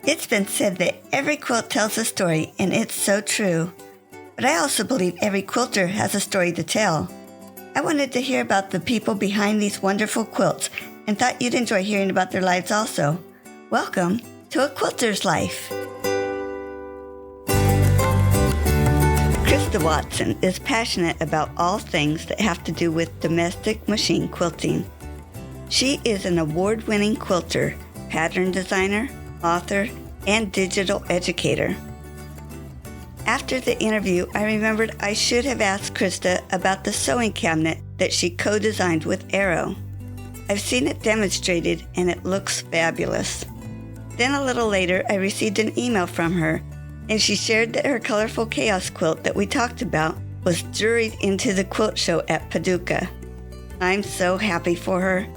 It's been said that every quilt tells a story, and it's so true. But I also believe every quilter has a story to tell. I wanted to hear about the people behind these wonderful quilts and thought you'd enjoy hearing about their lives also. Welcome to A Quilter's Life. Christa Watson is passionate about all things that have to do with domestic machine quilting. She is an award-winning quilter, pattern designer, author, and digital educator. After the interview, I remembered I should have asked Christa about the sewing cabinet that she co-designed with Arrow. I've seen it demonstrated and it looks fabulous. Then a little later, I received an email from her, and she shared that her colorful chaos quilt that we talked about was juried into the quilt show at Paducah. I'm so happy for her.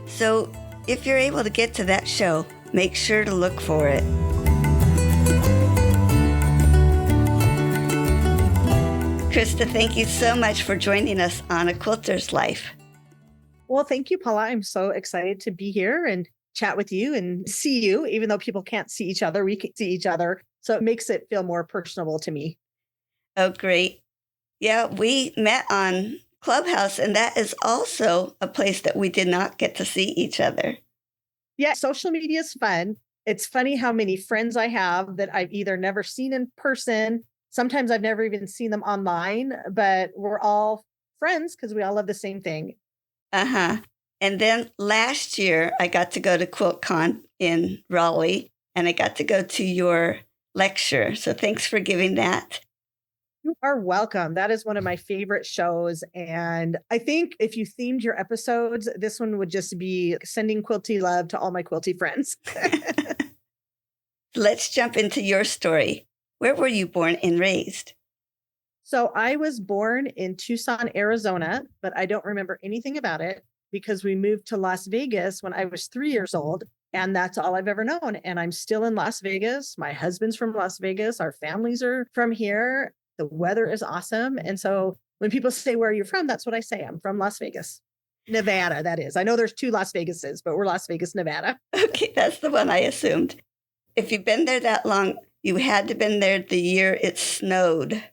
So if you're able to get to that show, make sure to look for it. Christa, thank you so much for joining us on A Quilter's Life. Well, thank you, Paula. I'm so excited to be here and chat with you and see you. Even though people can't see each other, we can see each other. So it makes it feel more personable to me. Oh, great. Yeah, we met on Clubhouse, and that is also a place that we did not get to see each other. Yeah, social media is fun. It's funny how many friends I have that I've either never seen in person. Sometimes I've never even seen them online, but we're all friends because we all love the same thing. Uh-huh. And then last year, I got to go to QuiltCon in Raleigh, and I got to go to your lecture. So thanks for giving that. You are welcome. That is one of my favorite shows. And I think if you themed your episodes, this one would just be sending quilty love to all my quilty friends. Let's jump into your story. Where were you born and raised? So I was born in Tucson, Arizona, but I don't remember anything about it because we moved to Las Vegas when I was 3 years old. And that's all I've ever known. And I'm still in Las Vegas. My husband's from Las Vegas. Our families are from here. The weather is awesome. And so when people say, where are you from? That's what I say. I'm from Las Vegas, Nevada, that is. I know there's 2 Las Vegases, but we're Las Vegas, Nevada. Okay, that's the one I assumed. If you've been there that long, you had to have been there the year it snowed.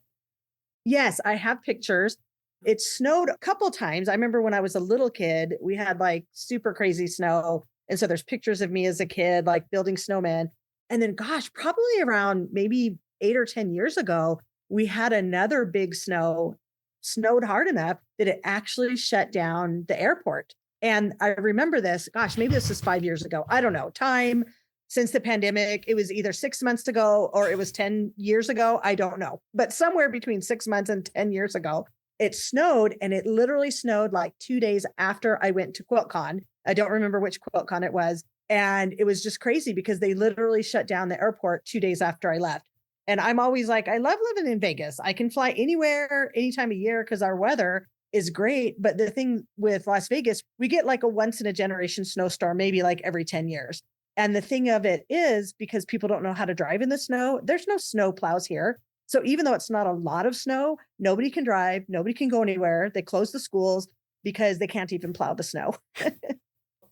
Yes, I have pictures. It snowed a couple times. I remember when I was a little kid, we had like super crazy snow. And so there's pictures of me as a kid, like building snowmen. And then, gosh, probably around maybe 8 or 10 years ago, we had another big snowed hard enough that it actually shut down the airport. And I remember this, gosh, maybe this is 5 years ago. I don't know. Time since the pandemic, it was either 6 months ago or it was 10 years ago. I don't know. But somewhere between 6 months and 10 years ago, it snowed, and it literally snowed like 2 days after I went to QuiltCon. I don't remember which QuiltCon it was. And it was just crazy because they literally shut down the airport 2 days after I left. And I'm always like, I love living in Vegas. I can fly anywhere, any time of year because our weather is great. But the thing with Las Vegas, we get like a once in a generation snowstorm, maybe like every 10 years. And the thing of it is, because people don't know how to drive in the snow, there's no snow plows here. So even though it's not a lot of snow, nobody can drive, nobody can go anywhere. They close the schools because they can't even plow the snow.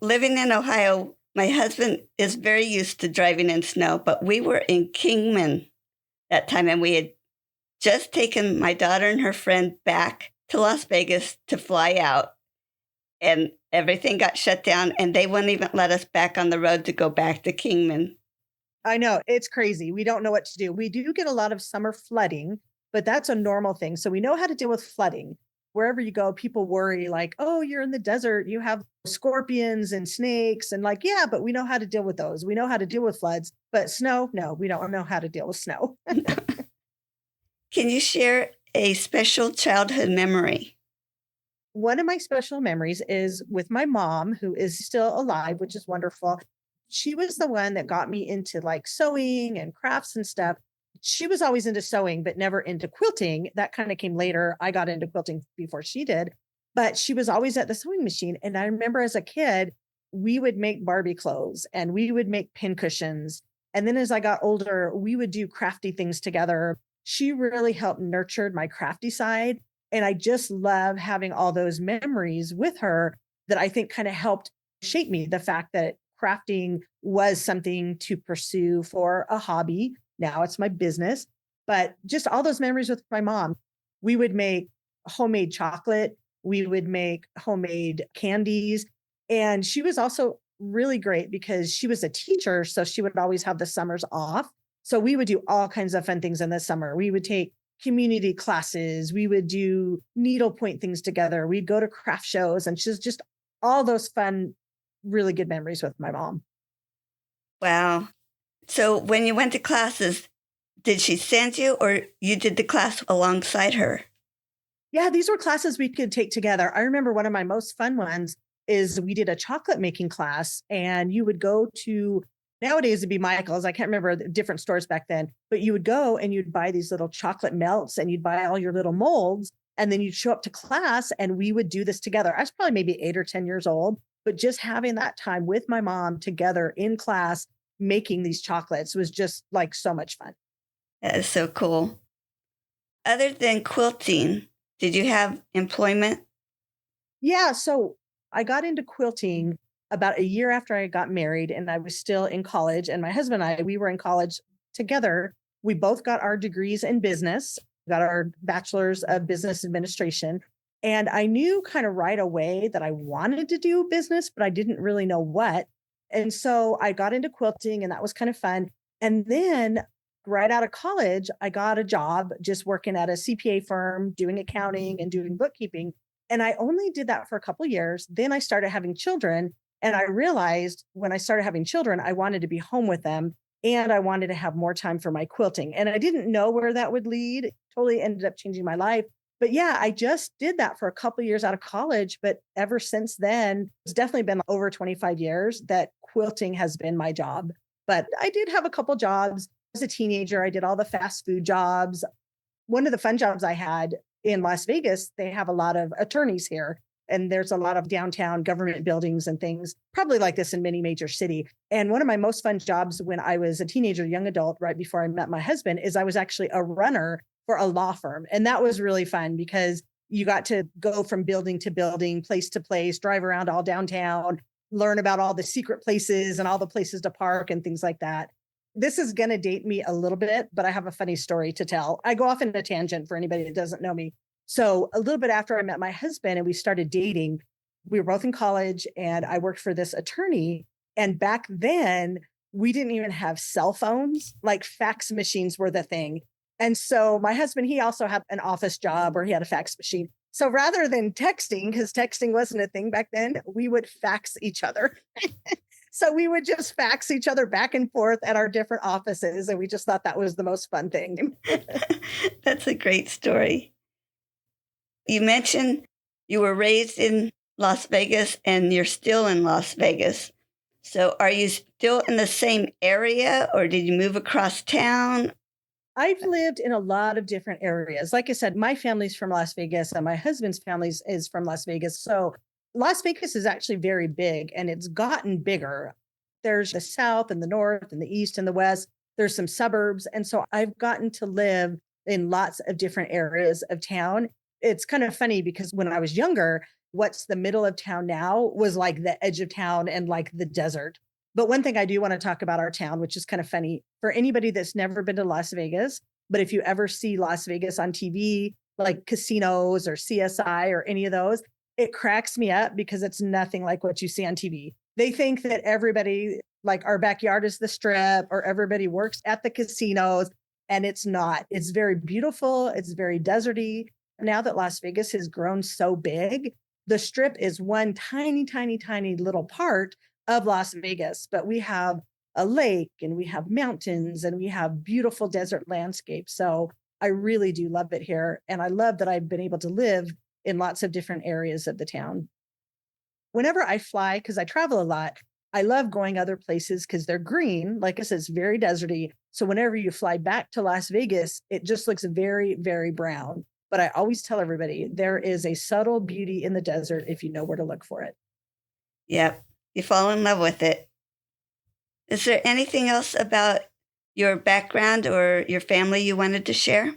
Living in Ohio, my husband is very used to driving in snow, but we were in Kingman that time, and we had just taken my daughter and her friend back to Las Vegas to fly out, and everything got shut down, and they wouldn't even let us back on the road to go back to Kingman. I know, it's crazy. We don't know what to do. We do get a lot of summer flooding, but that's a normal thing. So we know how to deal with flooding. Wherever you go, people worry like, oh, you're in the desert, you have scorpions and snakes. And like, yeah, but we know how to deal with those. We know how to deal with floods, but snow, no, we don't know how to deal with snow. Can you share a special childhood memory? One of my special memories is with my mom, who is still alive, which is wonderful. She was the one that got me into like sewing and crafts and stuff. She was always into sewing, but never into quilting. That kind of came later. I got into quilting before she did, but she was always at the sewing machine. And I remember as a kid, we would make Barbie clothes and we would make pin cushions. And then as I got older, we would do crafty things together. She really helped nurture my crafty side. And I just love having all those memories with her that I think kind of helped shape me. The fact that crafting was something to pursue for a hobby. Now it's my business, but just all those memories with my mom. We would make homemade chocolate. We would make homemade candies. And she was also really great because she was a teacher. So she would always have the summers off. So we would do all kinds of fun things in the summer. We would take community classes. We would do needlepoint things together. We'd go to craft shows, and she's just all those fun, really good memories with my mom. Wow. So when you went to classes, did she send you or you did the class alongside her? Yeah, these were classes we could take together. I remember one of my most fun ones is we did a chocolate making class, and you would go to, nowadays it'd be Michael's. I can't remember the different stores back then, but you would go and you'd buy these little chocolate melts and you'd buy all your little molds. And then you'd show up to class and we would do this together. I was probably maybe 8 or 10 years old, but just having that time with my mom together in class, making these chocolates was just like so much fun. That is so cool. Other than quilting, did you have employment? Yeah. So I got into quilting about a year after I got married, and I was still in college. And my husband and I, we were in college together. We both got our degrees in business, got our bachelor's of business administration. And I knew kind of right away that I wanted to do business, but I didn't really know what. And so I got into quilting, and that was kind of fun. And then right out of college, I got a job just working at a CPA firm, doing accounting and doing bookkeeping. And I only did that for a couple of years. Then I started having children. And I realized when I started having children, I wanted to be home with them and I wanted to have more time for my quilting. And I didn't know where that would lead. It totally ended up changing my life. But yeah, I just did that for a couple of years out of college. But ever since then, it's definitely been over 25 years that quilting has been my job. But I did have a couple jobs. As a teenager, I did all the fast food jobs. One of the fun jobs I had in Las Vegas, they have a lot of attorneys here. And there's a lot of downtown government buildings and things, probably like this in many major city. And one of my most fun jobs when I was a teenager, young adult, right before I met my husband, is I was actually a runner for a law firm. And that was really fun because you got to go from building to building, place to place, drive around all downtown, learn about all the secret places and all the places to park and things like that. This is going to date me a little bit, but I have a funny story to tell. I go off in a tangent for anybody that doesn't know me. So a little bit after I met my husband and we started dating, we were both in college and I worked for this attorney. And back then, we didn't even have cell phones, like fax machines were the thing. And so my husband, he also had an office job where he had a fax machine. So rather than texting, because texting wasn't a thing back then, we would fax each other. So we would just fax each other back and forth at our different offices. And we just thought that was the most fun thing. That's a great story. You mentioned you were raised in Las Vegas and you're still in Las Vegas. So are you still in the same area or did you move across town? I've lived in a lot of different areas. Like I said, my family's from Las Vegas and my husband's family is from Las Vegas. So Las Vegas is actually very big and it's gotten bigger. There's the south and the north and the east and the west. There's some suburbs. And so I've gotten to live in lots of different areas of town. It's kind of funny because when I was younger, what's the middle of town now was like the edge of town and like the desert. But one thing I do want to talk about our town, which is kind of funny for anybody that's never been to Las Vegas, but if you ever see Las Vegas on TV, like casinos or CSI or any of those, it cracks me up because it's nothing like what you see on TV. They think that everybody, like our backyard is the strip or everybody works at the casinos, and it's not. It's very beautiful. It's very deserty. Now that Las Vegas has grown so big, the strip is one tiny, tiny, tiny little part of Las Vegas, but we have a lake and we have mountains and we have beautiful desert landscapes. So I really do love it here. And I love that I've been able to live in lots of different areas of the town. Whenever I fly, because I travel a lot, I love going other places because they're green. Like I said, it's very deserty. So whenever you fly back to Las Vegas, it just looks very, very brown. But I always tell everybody there is a subtle beauty in the desert if you know where to look for it. Yep. You fall in love with it. Is there anything else about your background or your family you wanted to share?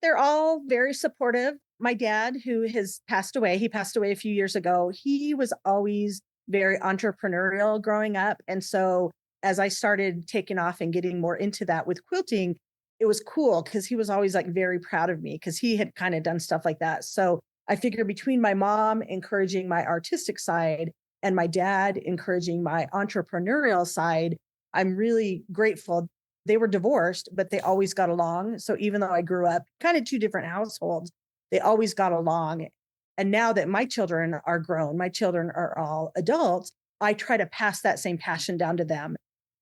They're all very supportive. My dad, who has passed away, he passed away a few years ago. He was always very entrepreneurial growing up. And so as I started taking off and getting more into that with quilting, it was cool because he was always like very proud of me because he had kind of done stuff like that. So I figure between my mom encouraging my artistic side and my dad encouraging my entrepreneurial side, I'm really grateful. They were divorced, but they always got along. So even though I grew up kind of two different households, they always got along. And now that my children are grown, my children are all adults, I try to pass that same passion down to them.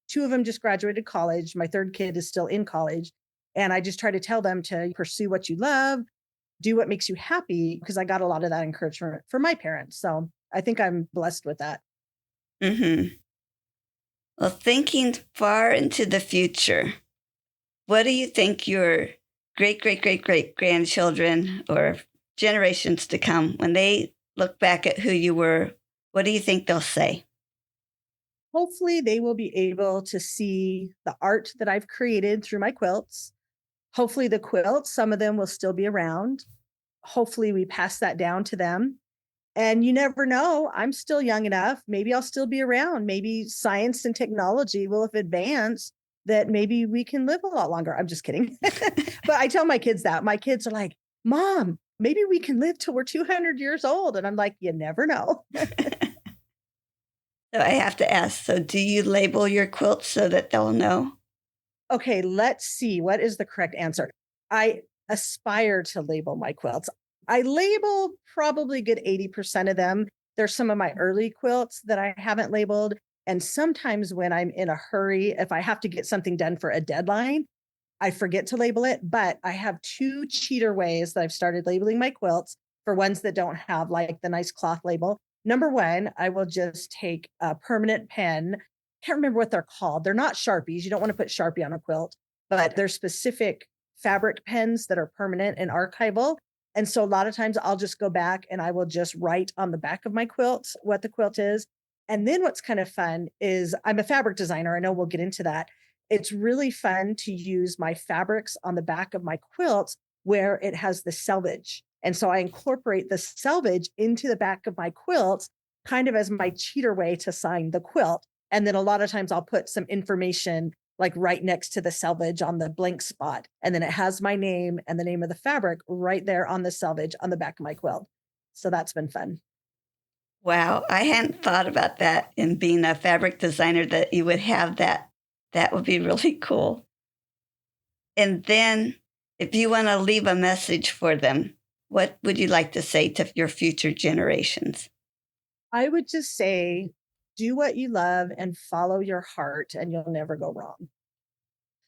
Two of them just graduated college. My third kid is still in college. And I just try to tell them to pursue what you love, do what makes you happy, because I got a lot of that encouragement from my parents. So I think I'm blessed with that. Mm-hmm. Well, thinking far into the future, what do you think your great, great, great, great grandchildren or generations to come, when they look back at who you were, what do you think they'll say? Hopefully, they will be able to see the art that I've created through my quilts. Hopefully, the quilts, some of them will still be around. Hopefully, we pass that down to them. And you never know. I'm still young enough. Maybe I'll still be around. Maybe science and technology will have advanced that maybe we can live a lot longer. I'm just kidding. But I tell my kids that. My kids are like, Mom, maybe we can live till we're 200 years old. And I'm like, you never know. So I have to ask, so do you label your quilts so that they'll know? Okay, let's see. What is the correct answer? I aspire to label my quilts. I label probably good 80% of them. There's some of my early quilts that I haven't labeled. And sometimes when I'm in a hurry, if I have to get something done for a deadline, I forget to label it. But I have two cheater ways that I've started labeling my quilts for ones that don't have like the nice cloth label. Number one, I will just take a permanent pen. Can't remember what they're called. They're not Sharpies. You don't want to put Sharpie on a quilt, but they're specific fabric pens that are permanent and archival. And so a lot of times I'll just go back and I will just write on the back of my quilt what the quilt is. And then what's kind of fun is I'm a fabric designer. I know we'll get into that. It's really fun to use my fabrics on the back of my quilts where it has the selvage. And so I incorporate the selvage into the back of my quilts kind of as my cheater way to sign the quilt. And then a lot of times I'll put some information like right next to the selvage on the blank spot. And then it has my name and the name of the fabric right there on the selvage on the back of my quilt. So that's been fun. Wow, I hadn't thought about that in being a fabric designer that you would have that. That would be really cool. And then if you want to leave a message for them, what would you like to say to your future generations? I would just say, do what you love and follow your heart, and you'll never go wrong.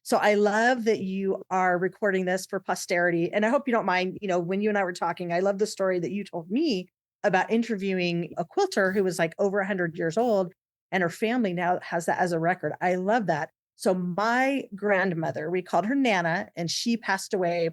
So I love that you are recording this for posterity. And I hope you don't mind, when you and I were talking, I love the story that you told me about interviewing a quilter who was like over 100 years old and her family now has that as a record. I love that. So my grandmother, we called her Nana, and she passed away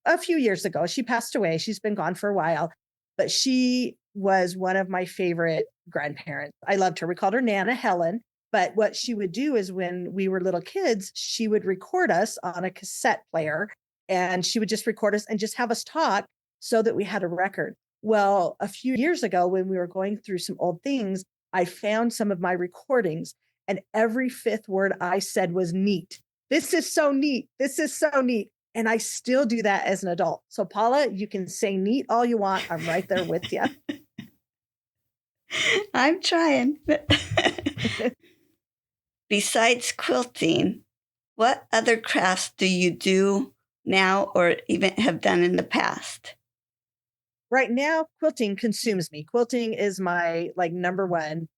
a few years ago. She passed away. She's been gone for a while, but she was one of my favorite grandparents. I loved her. We called her Nana Helen. But what she would do is when we were little kids, she would record us on a cassette player and she would just record us and just have us talk so that we had a record. Well, a few years ago, when we were going through some old things, I found some of my recordings and every fifth word I said was neat. This is so neat. This is so neat. And I still do that as an adult. So, Paula, you can say neat all you want. I'm right there with you. I'm trying. Besides quilting, what other crafts do you do now or even have done in the past? Right now, quilting consumes me. Quilting is my number one.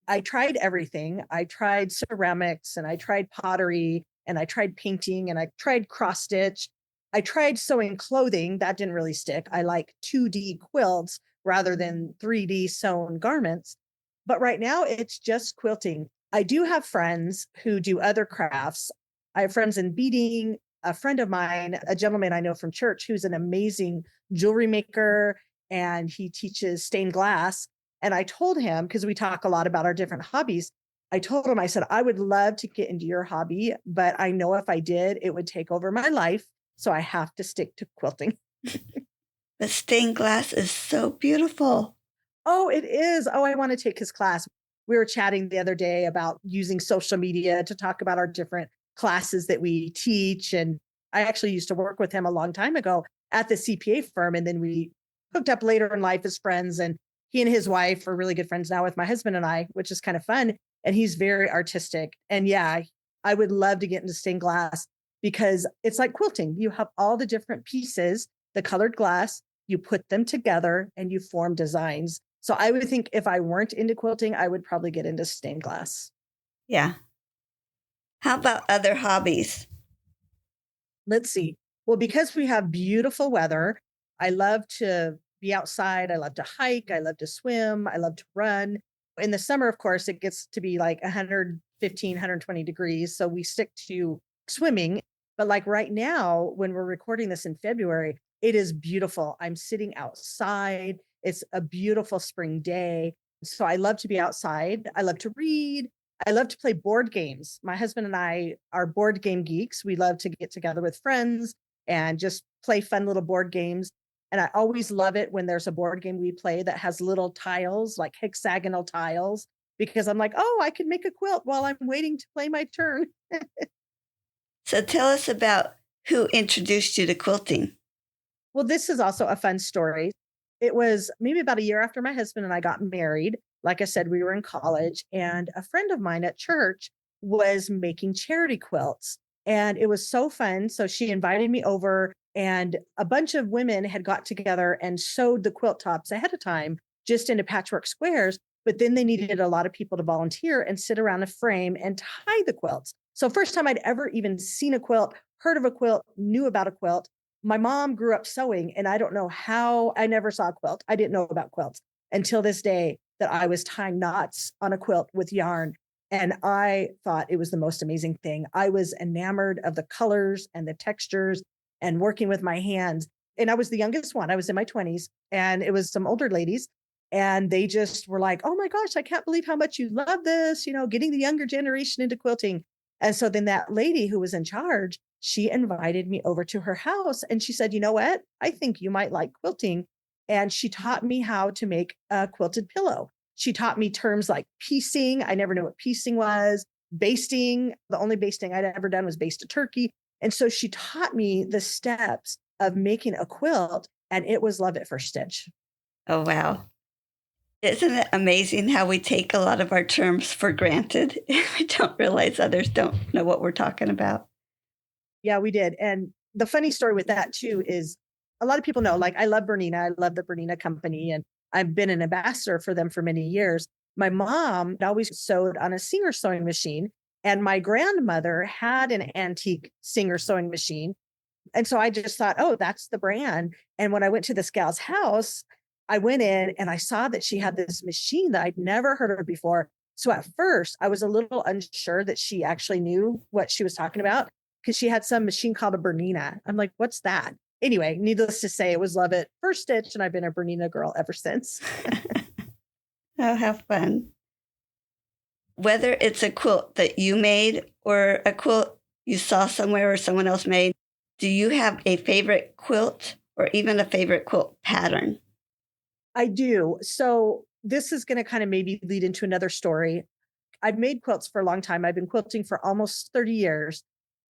I tried everything. I tried ceramics and I tried pottery and I tried painting and I tried cross stitch. I tried sewing clothing. That didn't really stick. I like 2D quilts rather than 3D sewn garments. But right now it's just quilting. I do have friends who do other crafts. I have friends in beading, a friend of mine, a gentleman I know from church who's an amazing jewelry maker, and he teaches stained glass. And I told him, because we talk a lot about our different hobbies, I told him, I said, I would love to get into your hobby, but I know if I did, it would take over my life. So I have to stick to quilting. The stained glass is so beautiful. Oh, it is. Oh, I want to take his class. we were chatting the other day about using social media to talk about our different classes that we teach. And I actually used to work with him a long time ago at the CPA firm. And then we hooked up later in life as friends. And he and his wife are really good friends now with my husband and I, which is kind of fun. And he's very artistic. And yeah, I would love to get into stained glass because it's like quilting. You have all the different pieces, the colored glass, you put them together and you form designs. So I would think if I weren't into quilting, I would probably get into stained glass. Yeah. How about other hobbies? Let's see. Well, because we have beautiful weather, I love to be outside. I love to hike. I love to swim. I love to run. In the summer, of course, it gets to be like 115, 120 degrees. So we stick to swimming. But like right now, when we're recording this in February, it is beautiful. I'm sitting outside. It's a beautiful spring day. So I love to be outside. I love to read. I love to play board games. My husband and I are board game geeks. We love to get together with friends and just play fun little board games. And I always love it when there's a board game we play that has little tiles, like hexagonal tiles, because I'm like, oh, I can make a quilt while I'm waiting to play my turn. So tell us about who introduced you to quilting. Well, this is also a fun story. It was maybe about a year after my husband and I got married. Like I said, we were in college, and a friend of mine at church was making charity quilts. And it was so fun. So she invited me over, and a bunch of women had got together and sewed the quilt tops ahead of time just into patchwork squares. But then they needed a lot of people to volunteer and sit around a frame and tie the quilts. So, first time I'd ever even seen a quilt, heard of a quilt, knew about a quilt. My mom grew up sewing, and I don't know how I never saw a quilt. I didn't know about quilts until this day that I was tying knots on a quilt with yarn. And I thought it was the most amazing thing. I was enamored of the colors and the textures and working with my hands. And I was the youngest one. I was in my 20s, and it was some older ladies. And they just were like, oh my gosh, I can't believe how much you love this, getting the younger generation into quilting. And so then that lady who was in charge, she invited me over to her house and she said, you know what? I think you might like quilting. And she taught me how to make a quilted pillow. She taught me terms like piecing. I never knew what piecing was. Basting. The only basting I'd ever done was baste a turkey. And so she taught me the steps of making a quilt, and it was love at first stitch. Oh, wow. Isn't it amazing how we take a lot of our terms for granted? We don't realize others don't know what we're talking about. Yeah, we did. And the funny story with that too is a lot of people know, like I love Bernina. I love the Bernina company, and I've been an ambassador for them for many years. My mom always sewed on a Singer sewing machine, and my grandmother had an antique Singer sewing machine. And so I just thought, oh, that's the brand. And when I went to this gal's house, I went in and I saw that she had this machine that I'd never heard of before. So at first, I was a little unsure that she actually knew what she was talking about because she had some machine called a Bernina. I'm like, what's that? Anyway, needless to say, it was love at first stitch, and I've been a Bernina girl ever since. Oh, how fun. Whether it's a quilt that you made or a quilt you saw somewhere or someone else made, do you have a favorite quilt or even a favorite quilt pattern? I do. So this is going to kind of maybe lead into another story. I've made quilts for a long time. I've been quilting for almost 30 years.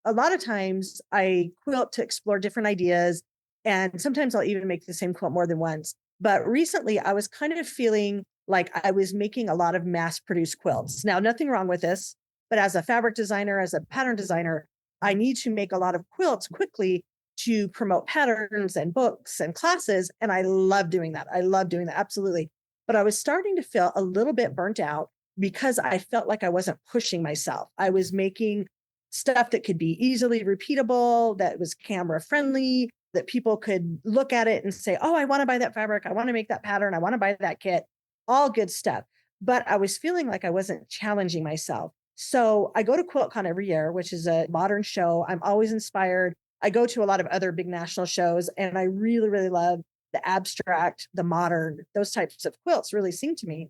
A lot of times I quilt to explore different ideas, and sometimes I'll even make the same quilt more than once. But recently I was kind of feeling like I was making a lot of mass produced quilts. Now, nothing wrong with this, but as a fabric designer, as a pattern designer, I need to make a lot of quilts quickly to promote patterns and books and classes. And I love doing that. I love doing that. Absolutely. But I was starting to feel a little bit burnt out because I felt like I wasn't pushing myself. I was making stuff that could be easily repeatable, that was camera friendly, that people could look at it and say, oh, I want to buy that fabric. I want to make that pattern. I want to buy that kit. All good stuff. But I was feeling like I wasn't challenging myself. So I go to QuiltCon every year, which is a modern show. I'm always inspired. I go to a lot of other big national shows, and I really, really love the abstract, the modern, those types of quilts really sing to me.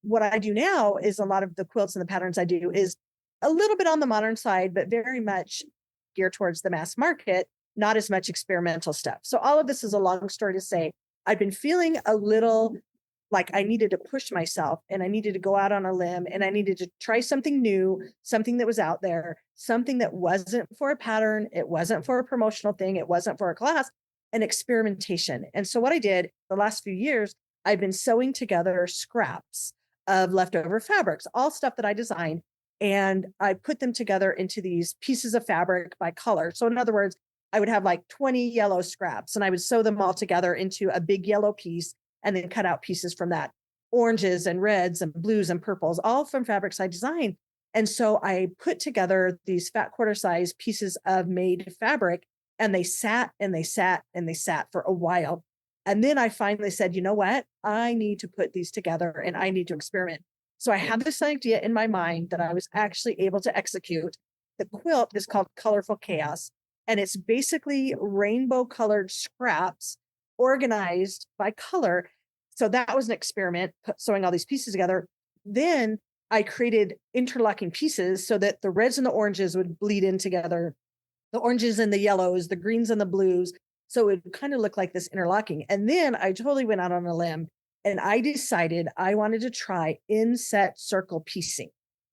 What I do now is a lot of the quilts and the patterns I do is a little bit on the modern side, but very much geared towards the mass market, not as much experimental stuff. So all of this is a long story to say, I've been feeling a little like I needed to push myself and I needed to go out on a limb and I needed to try something new, something that was out there, something that wasn't for a pattern. It wasn't for a promotional thing. It wasn't for a class, an experimentation. And so what I did the last few years, I've been sewing together scraps of leftover fabrics, all stuff that I designed. And I put them together into these pieces of fabric by color. So in other words, I would have like 20 yellow scraps and I would sew them all together into a big yellow piece and then cut out pieces from that, oranges and reds and blues and purples, all from fabrics I designed. And so I put together these fat quarter size pieces of made fabric, and they sat and they sat and they sat for a while. And then I finally said, you know what? I need to put these together and I need to experiment. So I had this idea in my mind that I was actually able to execute. The quilt is called Colorful Chaos, and it's basically rainbow colored scraps organized by color. So that was an experiment, sewing all these pieces together. Then I created interlocking pieces so that the reds and the oranges would bleed in together, the oranges and the yellows, the greens and the blues. So it would kind of look like this interlocking. And then I totally went out on a limb and I decided I wanted to try inset circle piecing.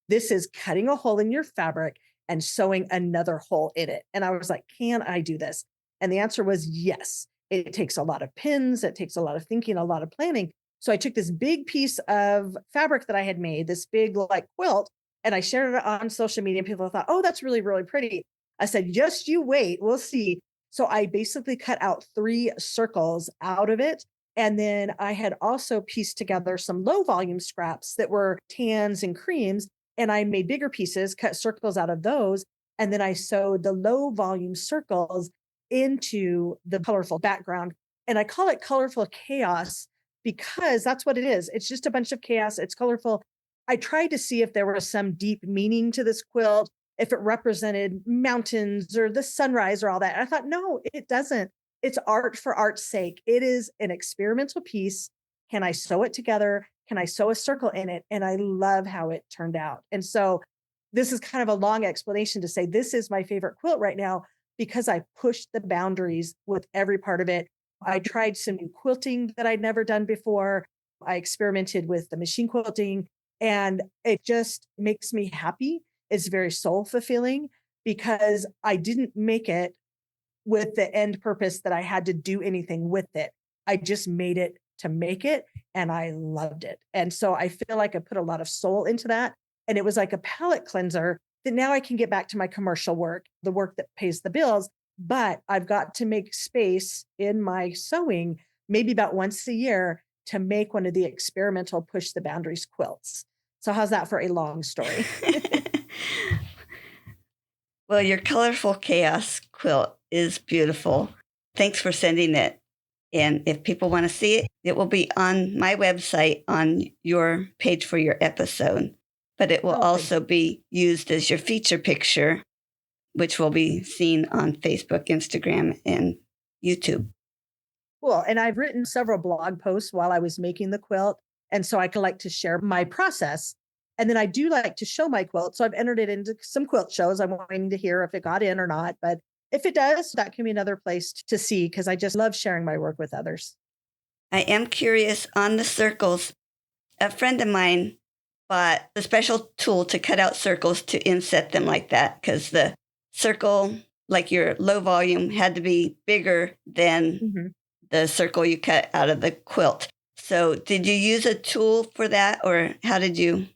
This is cutting a hole in your fabric and sewing another hole in it. And I was like, can I do this? And the answer was yes. It takes a lot of pins. It takes a lot of thinking, a lot of planning. So I took this big piece of fabric that I had made, this big like quilt, and I shared it on social media. And people thought, oh, that's really, really pretty. I said, just you wait, we'll see. So I basically cut out 3 circles out of it. And then I had also pieced together some low volume scraps that were tans and creams. And I made bigger pieces, cut circles out of those. And then I sewed the low volume circles into the colorful background. And I call it Colorful Chaos because that's what it is. It's just a bunch of chaos. It's colorful. I tried to see if there was some deep meaning to this quilt, if it represented mountains or the sunrise or all that. I thought, no, it doesn't. It's art for art's sake. It is an experimental piece. Can I sew it together? Can I sew a circle in it? And I love how it turned out. And so this is kind of a long explanation to say this is my favorite quilt right now because I pushed the boundaries with every part of it. I tried some new quilting that I'd never done before. I experimented with the machine quilting, and it just makes me happy. It's very soul fulfilling because I didn't make it with the end purpose that I had to do anything with it. I just made it to make it, and I loved it. And so I feel like I put a lot of soul into that. And it was like a palate cleanser that now I can get back to my commercial work, the work that pays the bills. But I've got to make space in my sewing, maybe about once a year, to make one of the experimental push the boundaries quilts. So how's that for a long story? Well, your Colorful Chaos quilt is beautiful. Thanks for sending it. And if people want to see it, it will be on my website on your page for your episode. But it will also be used as your feature picture, which will be seen on Facebook, Instagram, and YouTube. Cool. And I've written several blog posts while I was making the quilt. And so I can like to share my process. And then I do like to show my quilt. So I've entered it into some quilt shows. I'm waiting to hear if it got in or not. But if it does, that can be another place to see because I just love sharing my work with others. I am curious on the circles. A friend of mine bought a special tool to cut out circles to inset them like that because the circle, like your low volume, had to be bigger than the circle you cut out of the quilt. So did you use a tool for that, or how did you?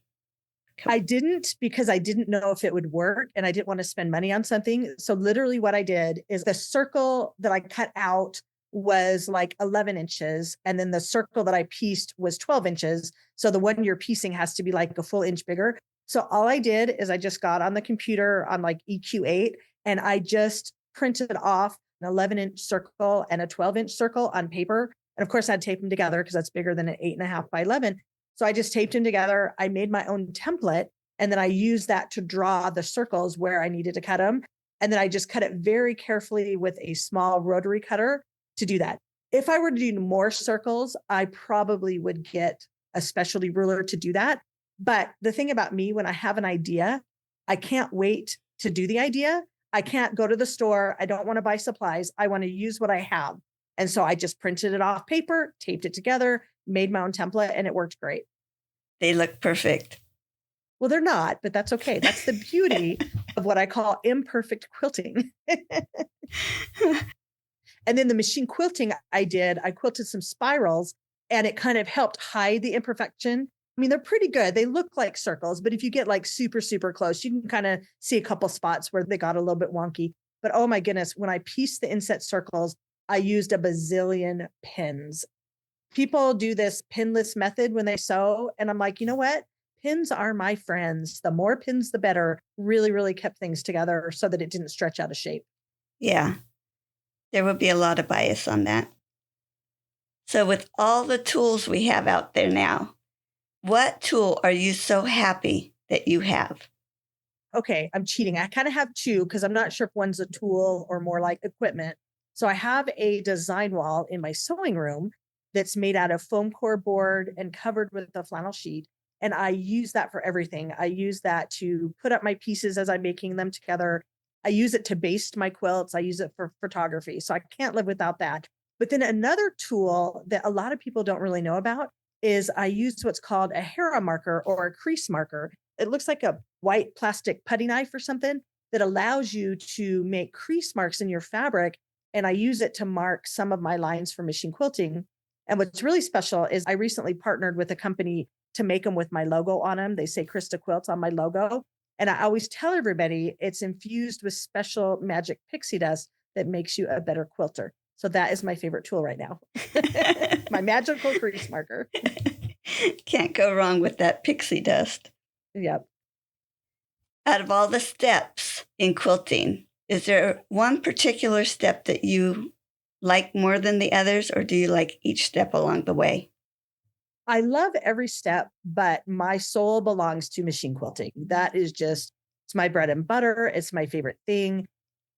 I didn't because I didn't know if it would work and I didn't want to spend money on something. So literally what I did is the circle that I cut out was like 11 inches. And then the circle that I pieced was 12 inches. So the one you're piecing has to be like a full inch bigger. So all I did is I just got on the computer on like EQ8 and I just printed off an 11-inch circle and a 12-inch circle on paper. And of course I'd tape them together because that's bigger than an 8.5 by 11. So I just taped them together. I made my own template and then I used that to draw the circles where I needed to cut them. And then I just cut it very carefully with a small rotary cutter to do that. If I were to do more circles, I probably would get a specialty ruler to do that. But the thing about me, when I have an idea, I can't wait to do the idea. I can't go to the store. I don't want to buy supplies. I want to use what I have. And so I just printed it off paper, taped it together, made my own template, and it worked great. They look perfect. Well, they're not, but that's okay. That's the beauty of what I call imperfect quilting. And then the machine quilting I quilted some spirals, and it kind of helped hide the imperfection. I mean, they're pretty good. They look like circles, but if you get like super, super close, you can kind of see a couple spots where they got a little bit wonky. But oh my goodness, when I pieced the inset circles, I used a bazillion pins. People do this pinless method when they sew. And I'm like, you know what? Pins are my friends. The more pins, the better. Really, really kept things together so that it didn't stretch out of shape. Yeah, there would be a lot of bias on that. So with all the tools we have out there now, what tool are you so happy that you have? Okay, I'm cheating. I kind of have two because I'm not sure if one's a tool or more like equipment. So I have a design wall in my sewing room that's made out of foam core board and covered with a flannel sheet. And I use that for everything. I use that to put up my pieces as I'm making them together. I use it to baste my quilts. I use it for photography. So I can't live without that. But then another tool that a lot of people don't really know about is I use what's called a Hera marker or a crease marker. It looks like a white plastic putty knife or something that allows you to make crease marks in your fabric. And I use it to mark some of my lines for machine quilting. And what's really special is I recently partnered with a company to make them with my logo on them. They say Christa Quilts on my logo. And I always tell everybody it's infused with special magic pixie dust that makes you a better quilter. So that is my favorite tool right now. My magical crease marker. Can't go wrong with that pixie dust. Yep. Out of all the steps in quilting, is there one particular step that you like more than the others, or do you like each step along the way? I love every step, but my soul belongs to machine quilting. That is just, it's my bread and butter. It's my favorite thing.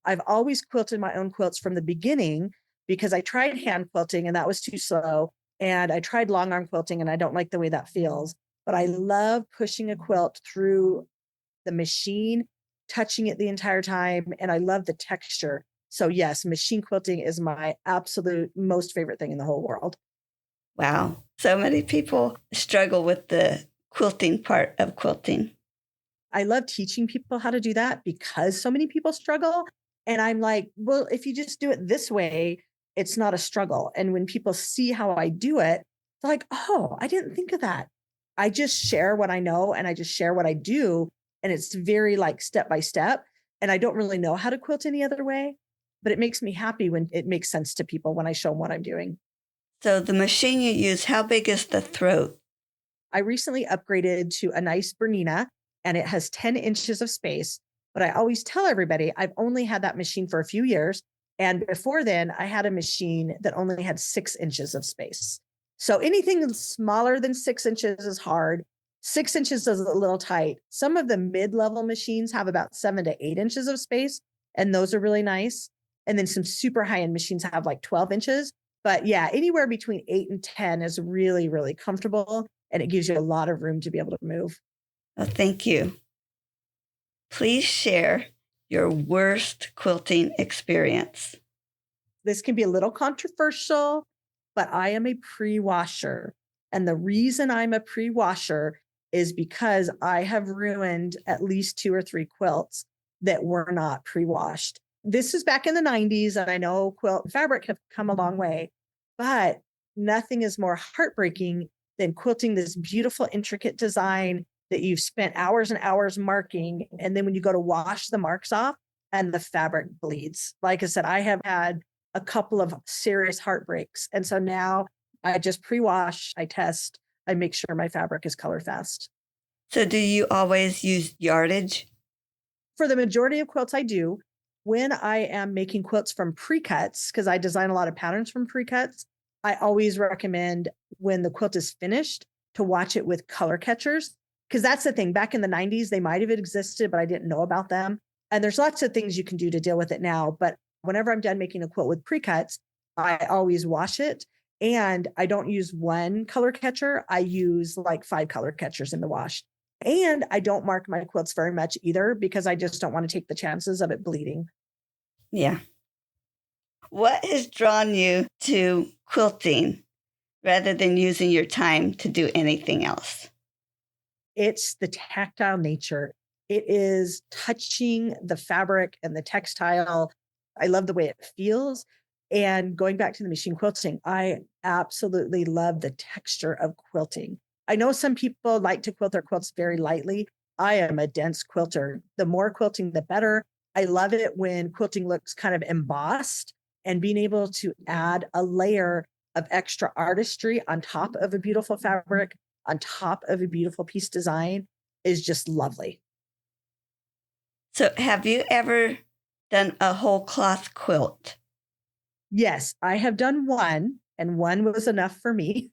I've always quilted my own quilts from the beginning because I tried hand quilting and that was too slow. And I tried long arm quilting and I don't like the way that feels. But I love pushing a quilt through the machine, touching it the entire time. And I love the texture. So yes, machine quilting is my absolute most favorite thing in the whole world. Wow. So many people struggle with the quilting part of quilting. I love teaching people how to do that because so many people struggle. And I'm like, well, if you just do it this way, it's not a struggle. And when people see how I do it, they're like, oh, I didn't think of that. I just share what I know and I just share what I do. And it's very like step by step. And I don't really know how to quilt any other way, but it makes me happy when it makes sense to people when I show them what I'm doing. So the machine you use, how big is the throat? I recently upgraded to a nice Bernina and it has 10 inches of space. But I always tell everybody I've only had that machine for a few years. And before then, I had a machine that only had 6 inches of space. So anything smaller than 6 inches is hard. 6 inches is a little tight. Some of the mid-level machines have about 7 to 8 inches of space, and those are really nice. And then some super high-end machines have like 12 inches. But yeah, anywhere between 8 and 10 is really, really comfortable. And it gives you a lot of room to be able to move. Oh, thank you. Please share your worst quilting experience. This can be a little controversial, but I am a pre-washer. And the reason I'm a pre-washer is because I have ruined at least 2 or 3 quilts that were not pre-washed. This is back in the 90s, and I know quilt fabric have come a long way, but nothing is more heartbreaking than quilting this beautiful, intricate design that you've spent hours and hours marking. And then when you go to wash the marks off and the fabric bleeds. Like I said, I have had a couple of serious heartbreaks. And so now I just pre-wash, I test, I make sure my fabric is color fast. So do you always use yardage? For the majority of quilts I do. When I am making quilts from pre-cuts, because I design a lot of patterns from pre-cuts, I always recommend when the quilt is finished to watch it with color catchers. Because that's the thing. Back in the 90s, they might have existed, but I didn't know about them. And there's lots of things you can do to deal with it now. But whenever I'm done making a quilt with pre-cuts, I always wash it. And I don't use one color catcher. I use like 5 color catchers in the wash. And I don't mark my quilts very much either because I just don't want to take the chances of it bleeding. Yeah. What has drawn you to quilting? rather than using your time to do anything else? It's the tactile nature. It is touching the fabric and the textile. I love the way it feels. And going back to the machine quilting, I absolutely love the texture of quilting. I know some people like to quilt their quilts very lightly. I am a dense quilter. The more quilting, the better. I love it when quilting looks kind of embossed and being able to add a layer of extra artistry on top of a beautiful fabric, on top of a beautiful piece design is just lovely. So, have you ever done a whole cloth quilt? Yes, I have done one, and one was enough for me.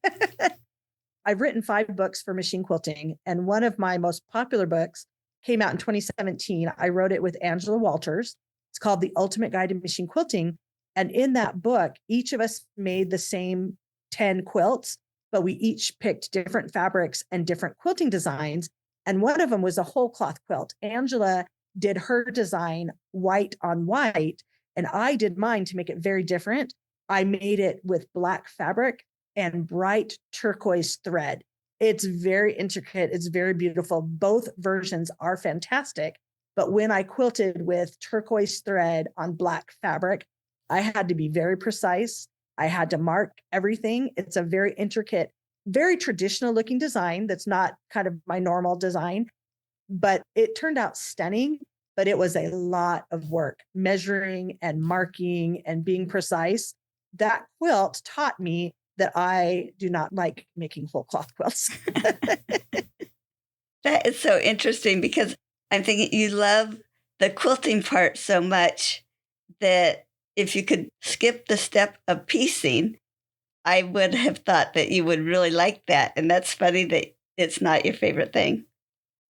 I've written 5 books for machine quilting, and one of my most popular books came out in 2017. I wrote it with Angela Walters. It's called The Ultimate Guide to Machine Quilting. And in that book, each of us made the same 10 quilts, but we each picked different fabrics and different quilting designs. And one of them was a whole cloth quilt. Angela did her design white on white, and I did mine to make it very different. I made it with black fabric and bright turquoise thread. It's very intricate. It's very beautiful. Both versions are fantastic. But when I quilted with turquoise thread on black fabric, I had to be very precise. I had to mark everything. It's a very intricate, very traditional looking design. That's not kind of my normal design, but it turned out stunning. But it was a lot of work, measuring and marking and being precise. That quilt taught me that I do not like making whole cloth quilts. That is so interesting because I'm thinking you love the quilting part so much that if you could skip the step of piecing, I would have thought that you would really like that. And that's funny that it's not your favorite thing.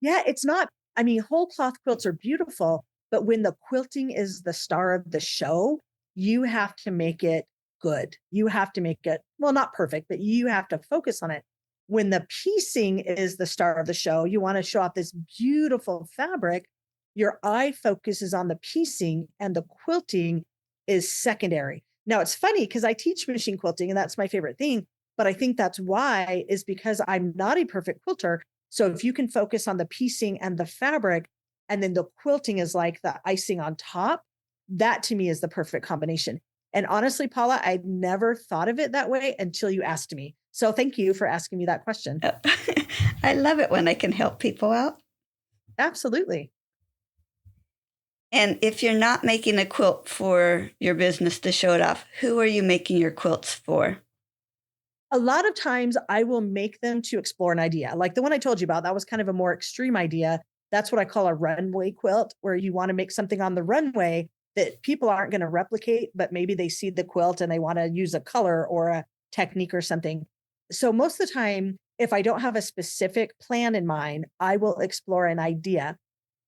Yeah, it's not. I mean, whole cloth quilts are beautiful, but when the quilting is the star of the show, you have to make it good. You have to make it, well, not perfect, but you have to focus on it. When the piecing is the star of the show, you want to show off this beautiful fabric. Your eye focuses on the piecing and the quilting is secondary. Now, it's funny because I teach machine quilting and that's my favorite thing, but I think that's why is because I'm not a perfect quilter. So if you can focus on the piecing and the fabric, and then the quilting is like the icing on top, that to me is the perfect combination. And honestly, Paula, I'd never thought of it that way until you asked me. So thank you for asking me that question. I love it when I can help people out. Absolutely. And if you're not making a quilt for your business to show it off, who are you making your quilts for? A lot of times I will make them to explore an idea. Like the one I told you about, that was kind of a more extreme idea. That's what I call a runway quilt, where you want to make something on the runway that people aren't going to replicate, but maybe they see the quilt and they want to use a color or a technique or something. So most of the time, if I don't have a specific plan in mind, I will explore an idea.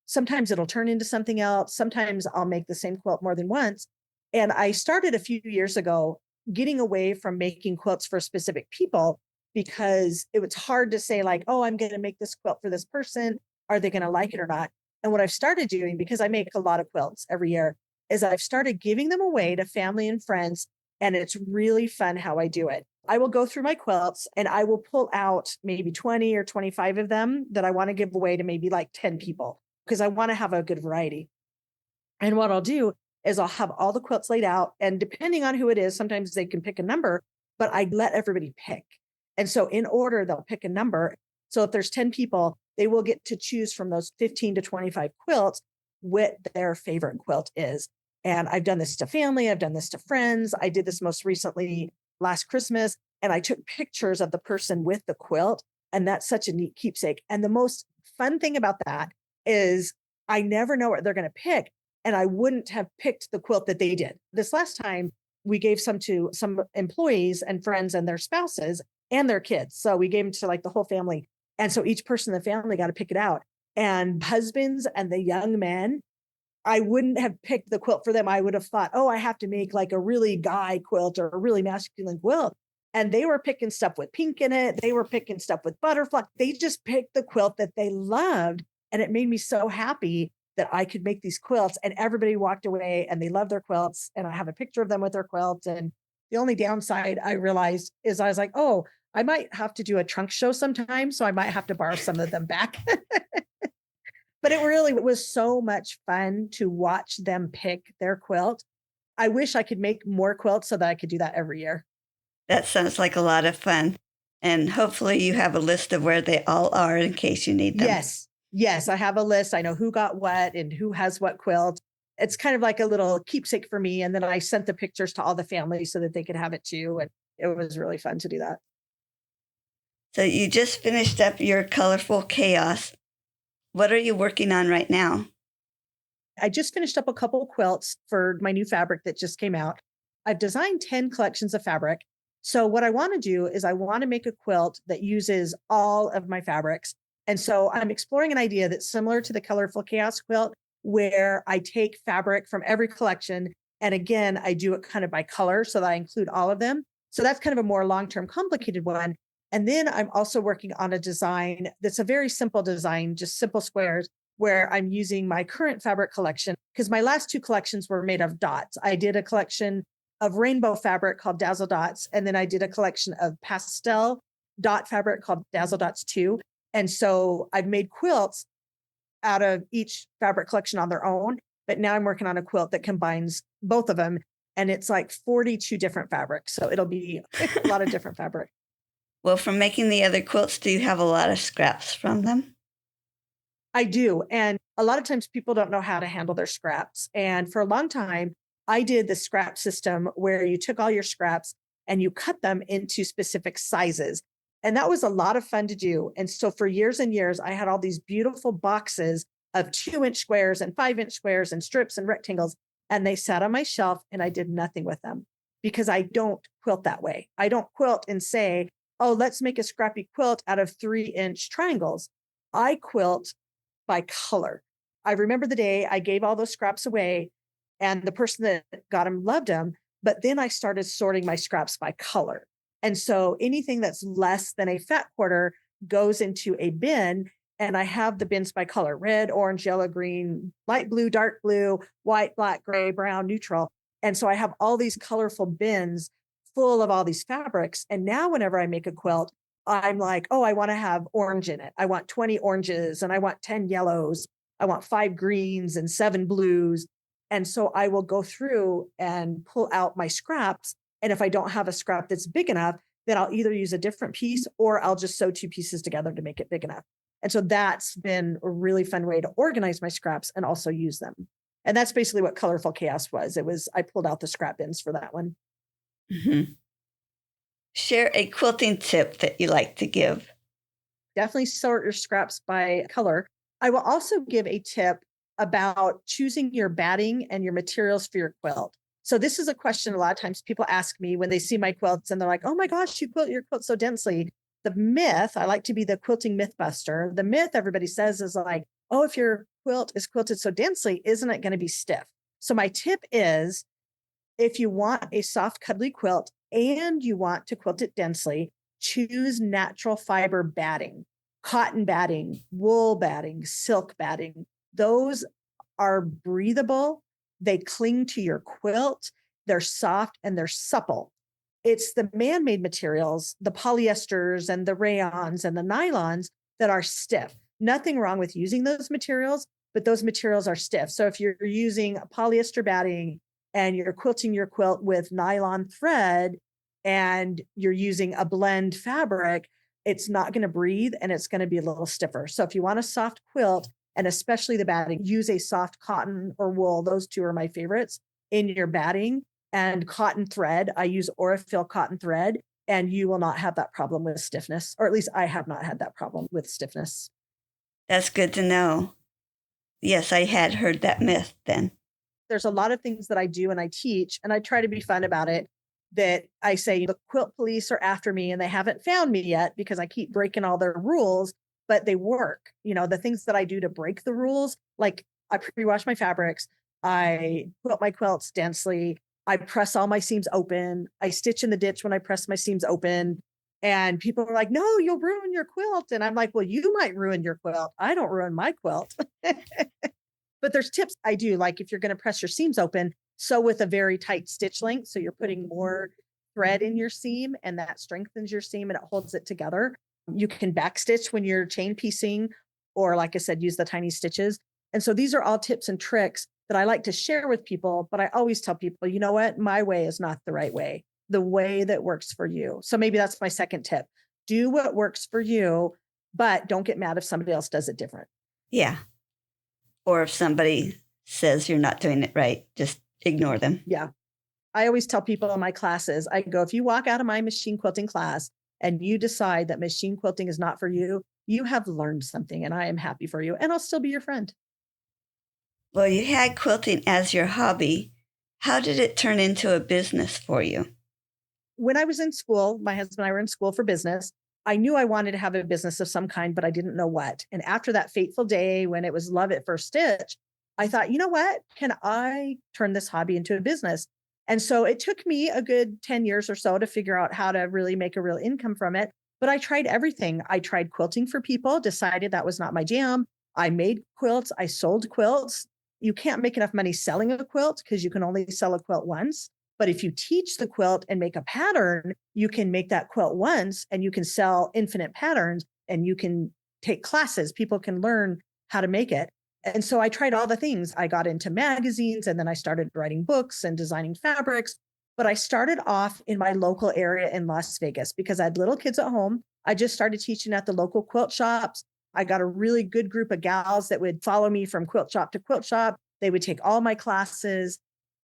Sometimes it'll turn into something else. Sometimes I'll make the same quilt more than once. And I started a few years ago getting away from making quilts for specific people because it was hard to say like, oh, I'm going to make this quilt for this person. Are they going to like it or not? And what I've started doing, because I make a lot of quilts every year, is I've started giving them away to family and friends. And it's really fun how I do it. I will go through my quilts and I will pull out maybe 20 or 25 of them that I want to give away to maybe like 10 people because I want to have a good variety. And what I'll do is I'll have all the quilts laid out. And depending on who it is, sometimes they can pick a number, but I let everybody pick. And so in order, they'll pick a number. So if there's 10 people, they will get to choose from those 15 to 25 quilts what their favorite quilt is. And I've done this to family. I've done this to friends. I did this most recently last Christmas, and I took pictures of the person with the quilt. And that's such a neat keepsake. And the most fun thing about that is I never know what they're going to pick. And I wouldn't have picked the quilt that they did. This last time, we gave some to some employees and friends and their spouses and their kids. So we gave them to like the whole family. And so each person in the family got to pick it out. And husbands and the young men, I wouldn't have picked the quilt for them. I would have thought, oh, I have to make like a really guy quilt or a really masculine quilt. And they were picking stuff with pink in it. They were picking stuff with butterfly. They just picked the quilt that they loved. And it made me so happy that I could make these quilts, and everybody walked away and they love their quilts. And I have a picture of them with their quilt, and The only downside I realized is I was like, oh, I might have to do a trunk show sometime. So I might have to borrow some of them back. But it really was so much fun to watch them pick their quilt. I wish I could make more quilts so that I could do that every year. That sounds like a lot of fun. And hopefully you have a list of where they all are in case you need them. Yes. Yes. I have a list. I know who got what and who has what quilt. It's kind of like a little keepsake for me. And then I sent the pictures to all the families so that they could have it too. And it was really fun to do that. So you just finished up your colorful chaos. What are you working on right now? I just finished up a couple quilts for my new fabric that just came out. I've designed 10 collections of fabric. So what I want to do is I want to make a quilt that uses all of my fabrics. And so I'm exploring an idea that's similar to the Colorful Chaos quilt, where I take fabric from every collection. And again, I do it kind of by color so that I include all of them. So that's kind of a more long-term complicated one. And then I'm also working on a design that's a very simple design, just simple squares, where I'm using my current fabric collection, because my last two collections were made of dots. I did a collection of rainbow fabric called Dazzle Dots, and then I did a collection of pastel dot fabric called Dazzle Dots 2. And so I've made quilts out of each fabric collection on their own, but now I'm working on a quilt that combines both of them, and it's like 42 different fabrics. So it'll be a lot of different fabric. Well, from making the other quilts, do you have a lot of scraps from them? I do. And a lot of times people don't know how to handle their scraps. And for a long time, I did the scrap system where you took all your scraps and you cut them into specific sizes. And that was a lot of fun to do. And so for years and years, I had all these beautiful boxes of 2-inch squares and 5-inch squares and strips and rectangles. And they sat on my shelf and I did nothing with them because I don't quilt that way. I don't quilt and say, oh, let's make a scrappy quilt out of 3-inch triangles. I quilt by color. I remember the day I gave all those scraps away and the person that got them loved them. But then I started sorting my scraps by color. And so anything that's less than a fat quarter goes into a bin. And I have the bins by color: red, orange, yellow, green, light blue, dark blue, white, black, gray, brown, neutral. And so I have all these colorful bins full of all these fabrics. And now whenever I make a quilt, I'm like, oh, I want to have orange in it. I want 20 oranges and I want 10 yellows. I want 5 greens and 7 blues. And so I will go through and pull out my scraps. And if I don't have a scrap that's big enough, then I'll either use a different piece or I'll just sew 2 pieces together to make it big enough. And so that's been a really fun way to organize my scraps and also use them. And that's basically what Colorful Chaos was. I pulled out the scrap bins for that one. Mm-hmm. Share a quilting tip that you like to give. Definitely sort your scraps by color. I will also give a tip about choosing your batting and your materials for your quilt. So this is a question a lot of times people ask me when they see my quilts and they're like, oh my gosh, you quilt your quilt so densely. The myth, I like to be the quilting myth buster. The myth everybody says is like, oh, if your quilt is quilted so densely, isn't it going to be stiff? So my tip is, if you want a soft, cuddly quilt and you want to quilt it densely, choose natural fiber batting, cotton batting, wool batting, silk batting. Those are breathable. They cling to your quilt. They're soft and they're supple. It's the man-made materials, the polyesters and the rayons and the nylons, that are stiff. Nothing wrong with using those materials, but those materials are stiff. So if you're using polyester batting and you're quilting your quilt with nylon thread and you're using a blend fabric, it's not going to breathe and it's going to be a little stiffer. So if you want a soft quilt, and especially the batting, use a soft cotton or wool. Those two are my favorites in your batting. And cotton thread, I use Orifil cotton thread, and you will not have that problem with stiffness, or at least I have not had that problem with stiffness. That's good to know. Yes, I had heard that myth then. There's a lot of things that I do and I teach, and I try to be fun about it, that I say the quilt police are after me and they haven't found me yet because I keep breaking all their rules, but they work. You know, the things that I do to break the rules, like I pre-wash my fabrics, I quilt my quilts densely, I press all my seams open, I stitch in the ditch when I press my seams open. And people are like, no, you'll ruin your quilt. And I'm like, well, you might ruin your quilt. I don't ruin my quilt. But there's tips I do, like if you're going to press your seams open, sew with a very tight stitch length. So you're putting more thread in your seam, and that strengthens your seam and it holds it together. You can backstitch when you're chain piecing, or like I said, use the tiny stitches. And so these are all tips and tricks that I like to share with people, but I always tell people, you know what? My way is not the right way, the way that works for you. So maybe that's my second tip. Do what works for you, but don't get mad if somebody else does it different. Yeah. Or if somebody says you're not doing it right, just ignore them. Yeah. I always tell people in my classes, I go, if you walk out of my machine quilting class and you decide that machine quilting is not for you, you have learned something and I am happy for you and I'll still be your friend. Well, you had quilting as your hobby. How did it turn into a business for you? When I was in school, my husband and I were in school for business. I knew I wanted to have a business of some kind, but I didn't know what. And after that fateful day when it was love at first stitch, I thought, you know what? Can I turn this hobby into a business? And so it took me a good 10 years or so to figure out how to really make a real income from it. But I tried everything. I tried quilting for people, decided that was not my jam. I made quilts. I sold quilts. You can't make enough money selling a quilt because you can only sell a quilt once. But if you teach the quilt and make a pattern, you can make that quilt once and you can sell infinite patterns and you can take classes. People can learn how to make it. And so I tried all the things. I got into magazines and then I started writing books and designing fabrics. But I started off in my local area in Las Vegas because I had little kids at home. I just started teaching at the local quilt shops. I got a really good group of gals that would follow me from quilt shop to quilt shop. They would take all my classes.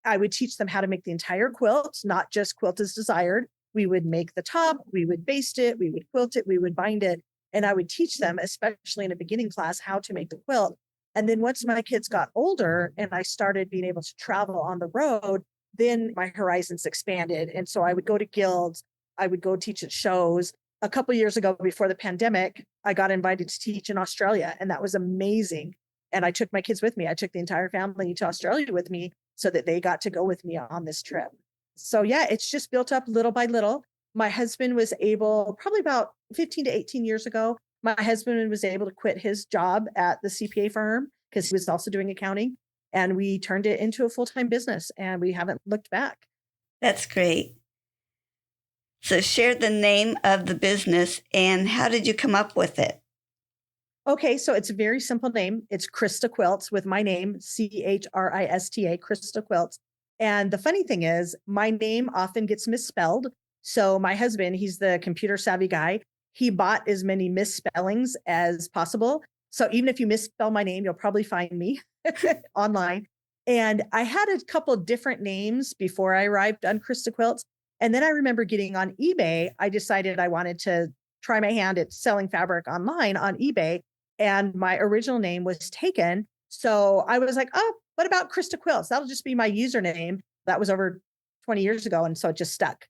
I would teach them how to make the entire quilt, not just quilt as desired. We would make the top, we would baste it, we would quilt it, we would bind it. And I would teach them, especially in a beginning class, how to make the quilt. And then once my kids got older and I started being able to travel on the road, then my horizons expanded. And so I would go to guilds, I would go teach at shows. A couple of years ago, before the pandemic, I got invited to teach in Australia, and that was amazing. And I took my kids with me. I took the entire family to Australia with me so that they got to go with me on this trip. So yeah, it's just built up little by little. My husband was able, probably about 15 to 18 years ago, my husband was able to quit his job at the CPA firm because he was also doing accounting. And we turned it into a full-time business and we haven't looked back. That's great. So share the name of the business and how did you come up with it? Okay, so it's a very simple name. It's Christa Quilts with my name, Christa, Christa Quilts. And the funny thing is, my name often gets misspelled. So my husband, he's the computer savvy guy. He bought as many misspellings as possible. So even if you misspell my name, you'll probably find me online. And I had a couple different names before I arrived on Christa Quilts. And then I remember getting on eBay. I decided I wanted to try my hand at selling fabric online on eBay. And my original name was taken. So I was like, oh, what about Christa Quilts? That'll just be my username. That was over 20 years ago. And so it just stuck.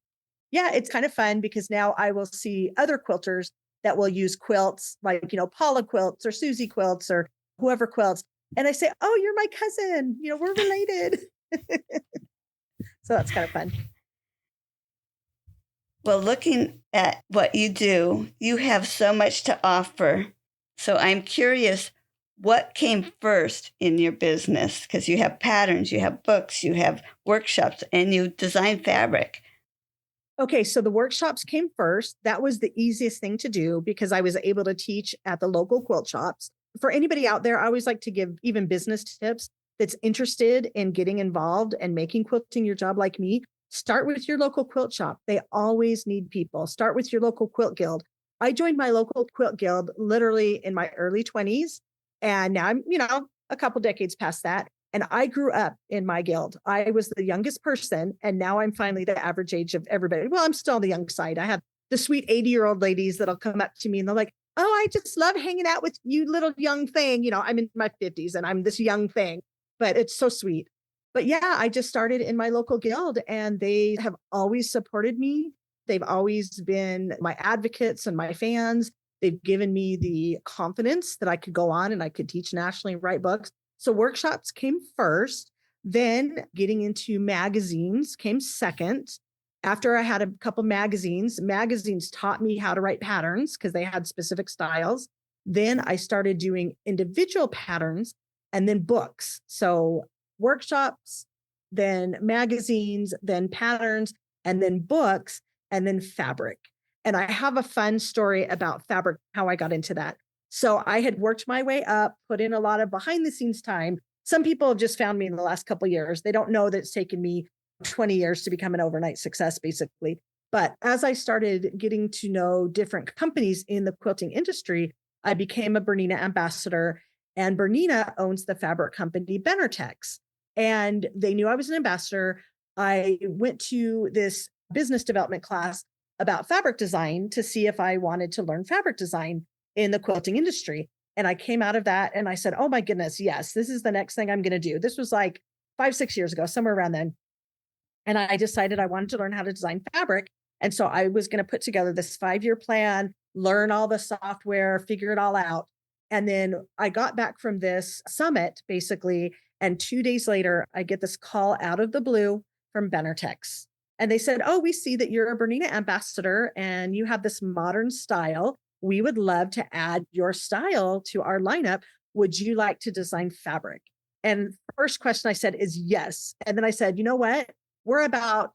Yeah, it's kind of fun because now I will see other quilters that will use quilts like, Paula quilts or Susie quilts or whoever quilts. And I say, oh, you're my cousin. We're related. So that's kind of fun. Well, looking at what you do, you have so much to offer. So I'm curious, what came first in your business? Because you have patterns, you have books, you have workshops, and you design fabric. Okay, so the workshops came first. That was the easiest thing to do because I was able to teach at the local quilt shops. For anybody out there, I always like to give even business tips that's interested in getting involved and making quilting your job like me. Start with your local quilt shop. They always need people. Start with your local quilt guild. I joined my local quilt guild literally in my early 20s. And now I'm, a couple decades past that. And I grew up in my guild. I was the youngest person. And now I'm finally the average age of everybody. Well, I'm still on the young side. I have the sweet 80-year-old ladies that'll come up to me and they're like, oh, I just love hanging out with you little young thing. I'm in my 50s and I'm this young thing, but it's so sweet. But yeah, I just started in my local guild and they have always supported me. They've always been my advocates and my fans. They've given me the confidence that I could go on and I could teach nationally and write books. So workshops came first, then getting into magazines came second. After I had a couple magazines taught me how to write patterns because they had specific styles. Then I started doing individual patterns and then books. So workshops, then magazines, then patterns. and then books, and then fabric. And I have a fun story about fabric, how I got into that. So I had worked my way up, put in a lot of behind the scenes time. Some people have just found me in the last couple of years. They don't know that it's taken me 20 years to become an overnight success, basically. But as I started getting to know different companies in the quilting industry, I became a Bernina ambassador, and Bernina owns the fabric company Benartex. And they knew I was an ambassador. I went to this business development class about fabric design to see if I wanted to learn fabric design in the quilting industry. And I came out of that and I said, oh my goodness, yes, this is the next thing I'm going to do. This was like 5-6 years ago, somewhere around then. And I decided I wanted to learn how to design fabric. And so I was going to put together this 5-year plan, learn all the software, figure it all out. And then I got back from this summit, basically. And 2 days later, I get this call out of the blue from Benartex. And they said, oh, we see that you're a Bernina ambassador and you have this modern style. We would love to add your style to our lineup. Would you like to design fabric? And first question I said is yes. And then I said, you know what? We're about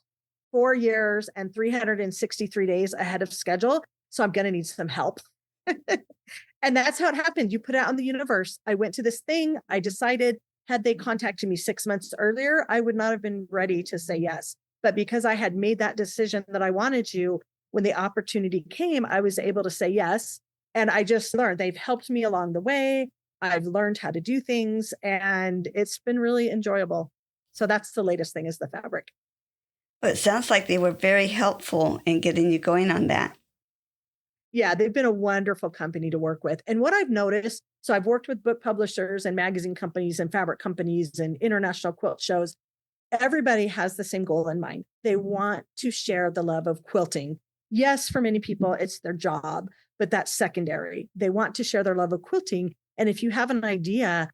4 years and 363 days ahead of schedule. So I'm going to need some help. And that's how it happened. You put it out in the universe. I went to this thing. I decided, had they contacted me 6 months earlier, I would not have been ready to say yes. But because I had made that decision that I wanted to, when the opportunity came, I was able to say yes. And I just learned. They've helped me along the way. I've learned how to do things, and it's been really enjoyable. So that's the latest thing, is the fabric. Well, it sounds like they were very helpful in getting you going on that. Yeah, they've been a wonderful company to work with. And what I've noticed, so I've worked with book publishers and magazine companies and fabric companies and international quilt shows. Everybody has the same goal in mind. They want to share the love of quilting. Yes, for many people, it's their job, but that's secondary. They want to share their love of quilting. And if you have an idea,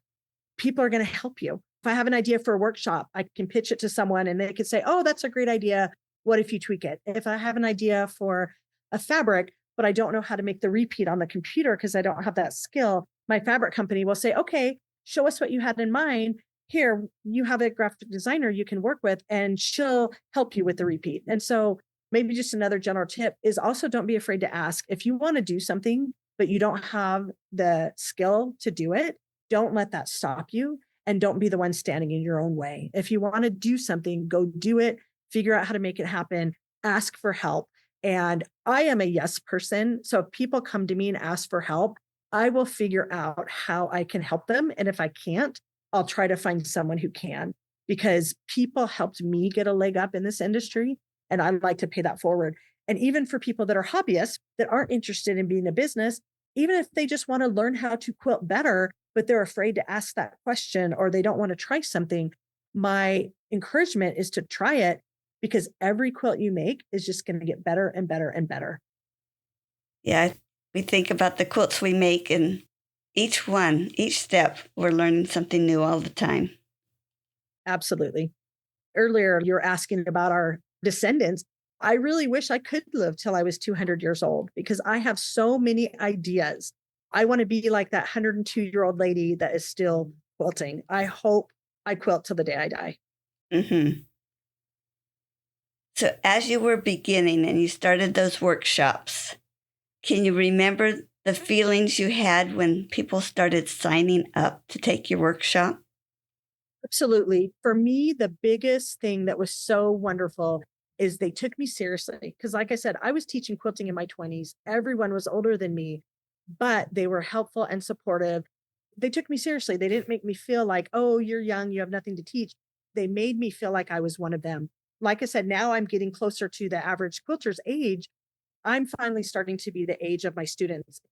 people are going to help you. If I have an idea for a workshop, I can pitch it to someone and they could say, oh, that's a great idea. What if you tweak it? If I have an idea for a fabric, but I don't know how to make the repeat on the computer because I don't have that skill, my fabric company will say, okay, show us what you had in mind. Here, you have a graphic designer you can work with, and she'll help you with the repeat. And so maybe just another general tip is also don't be afraid to ask. If you want to do something, but you don't have the skill to do it, don't let that stop you. And don't be the one standing in your own way. If you want to do something, go do it, figure out how to make it happen, ask for help. And I am a yes person. So if people come to me and ask for help, I will figure out how I can help them. And if I can't, I'll try to find someone who can, because people helped me get a leg up in this industry. And I like to pay that forward. And even for people that are hobbyists that aren't interested in being a business, even if they just want to learn how to quilt better, but they're afraid to ask that question or they don't want to try something, my encouragement is to try it, because every quilt you make is just going to get better and better and better. Yeah, we think about the quilts we make, and each step, we're learning something new all the time. Absolutely. Earlier, you were asking about our descendants. I really wish I could live till I was 200 years old, because I have so many ideas. I want to be like that 102-year-old lady that is still quilting. I hope I quilt till the day I die. Mm-hmm. So as you were beginning and you started those workshops, can you remember the feelings you had when people started signing up to take your workshop? Absolutely. For me, the biggest thing that was so wonderful is they took me seriously. Because like I said, I was teaching quilting in my 20s. Everyone was older than me, but they were helpful and supportive. They took me seriously. They didn't make me feel like, oh, you're young, you have nothing to teach. They made me feel like I was one of them. Like I said, now I'm getting closer to the average quilter's age. I'm finally starting to be the age of my students.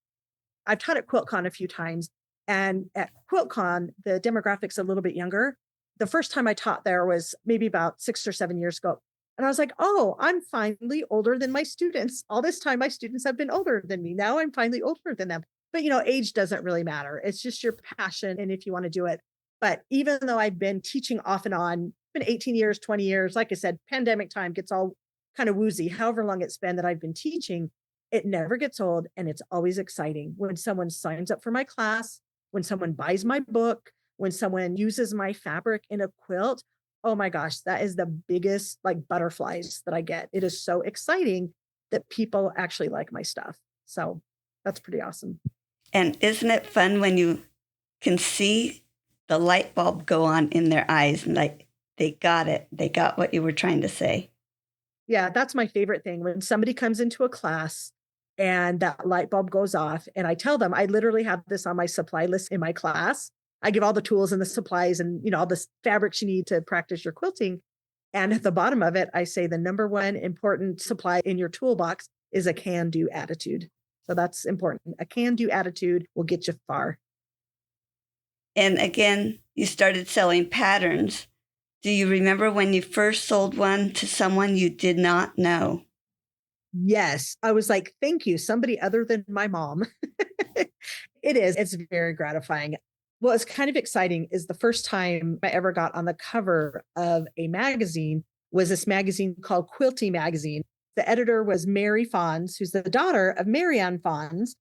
I've taught at QuiltCon a few times, and at QuiltCon, the demographic's a little bit younger. The first time I taught there was maybe about 6 or 7 years ago. And I was like, oh, I'm finally older than my students. All this time, my students have been older than me. Now I'm finally older than them. But, age doesn't really matter. It's just your passion and if you want to do it. But even though I've been teaching off and on, been 18 years, 20 years, like I said, pandemic time gets all kind of woozy, however long it's been that I've been teaching, it never gets old. And it's always exciting when someone signs up for my class, when someone buys my book, when someone uses my fabric in a quilt. oh my gosh, that is the biggest like butterflies that I get. It is so exciting that people actually like my stuff. So that's pretty awesome. And isn't it fun when you can see the light bulb go on in their eyes and like they got it. They got what you were trying to say. Yeah, that's my favorite thing when somebody comes into a class and that light bulb goes off. And I tell them, I literally have this on my supply list in my class. I give all the tools and the supplies and, all the fabrics you need to practice your quilting. And at the bottom of it, I say the number one important supply in your toolbox is a can do attitude. So that's important. A can do attitude will get you far. And again, you started selling patterns. Do you remember when you first sold one to someone you did not know? Yes. I was like, thank you, somebody other than my mom. It is. It's very gratifying. What's kind of exciting is the first time I ever got on the cover of a magazine was this magazine called Quilty Magazine. The editor was Mary Fons, who's the daughter of Marianne Fons.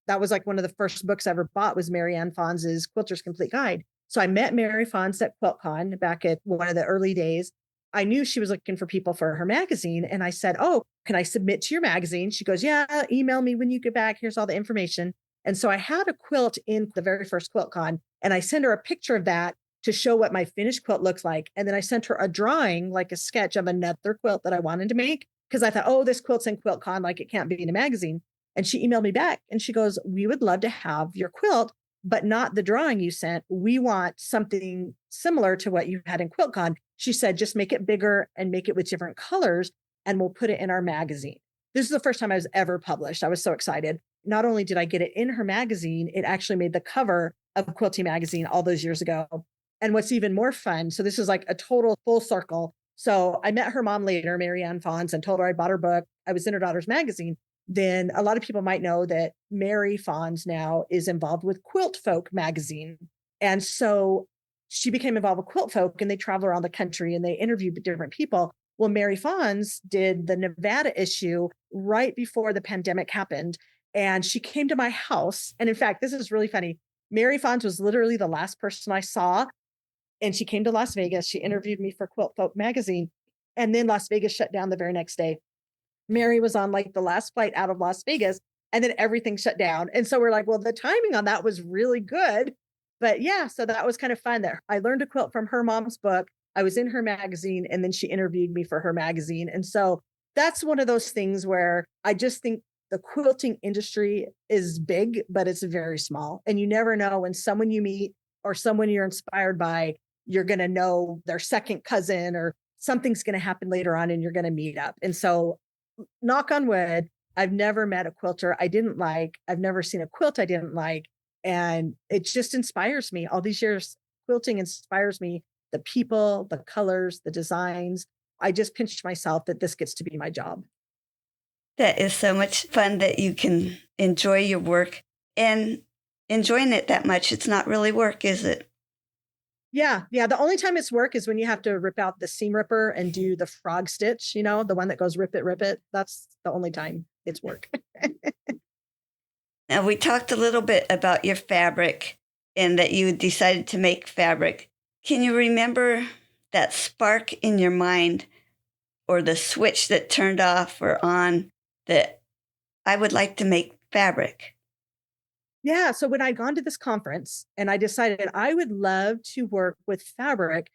That was like one of the first books I ever bought was Marianne Fons's Quilter's Complete Guide. So I met Mary Fons at QuiltCon back at one of the early days. I knew she was looking for people for her magazine. And I said, oh, can I submit to your magazine? She goes, yeah, email me when you get back. Here's all the information. And so I had a quilt in the very first QuiltCon, and I sent her a picture of that to show what my finished quilt looks like. And then I sent her a drawing, like a sketch of another quilt that I wanted to make, because I thought, oh, this quilt's in QuiltCon, like it can't be in a magazine. And she emailed me back and she goes, we would love to have your quilt, but not the drawing you sent. We want something similar to what you had in QuiltCon. She said, just make it bigger and make it with different colors, and we'll put it in our magazine. This is the first time I was ever published. I was so excited. Not only did I get it in her magazine, it actually made the cover of Quilty Magazine all those years ago. And what's even more fun, so this is like a total full circle. So I met her mom later, Marianne Fons, and told her I bought her book. I was in her daughter's magazine. Then a lot of people might know that Mary Fons now is involved with Quilt Folk magazine. And so she became involved with Quilt Folk, and they travel around the country and they interview different people. Well, Mary Fons did the Nevada issue right before the pandemic happened. And she came to my house. And in fact, this is really funny. Mary Fons was literally the last person I saw. And she came to Las Vegas. She interviewed me for Quilt Folk magazine. And then Las Vegas shut down the very next day. Mary was on like the last flight out of Las Vegas, and then everything shut down. And so we're like, well, the timing on that was really good. But yeah, so that was kind of fun that I learned to quilt from her mom's book. I was in her magazine, and then she interviewed me for her magazine. And so that's one of those things where I just think the quilting industry is big, but it's very small. And you never know when someone you meet or someone you're inspired by, you're going to know their second cousin, or something's going to happen later on and you're going to meet up. And so, knock on wood, I've never met a quilter I didn't like. I've never seen a quilt I didn't like. And it just inspires me. All these years, quilting inspires me. The people, the colors, the designs. I just pinched myself that this gets to be my job. That is so much fun that you can enjoy your work, and enjoying it that much. It's not really work, is it? Yeah. The only time it's work is when you have to rip out the seam ripper and do the frog stitch, the one that goes rip it, rip it. That's the only time it's work. Now, we talked a little bit about your fabric and that you decided to make fabric. Can you remember that spark in your mind, or the switch that turned off or on, that I would like to make fabric? Yeah. So when I'd gone to this conference and I decided I would love to work with fabric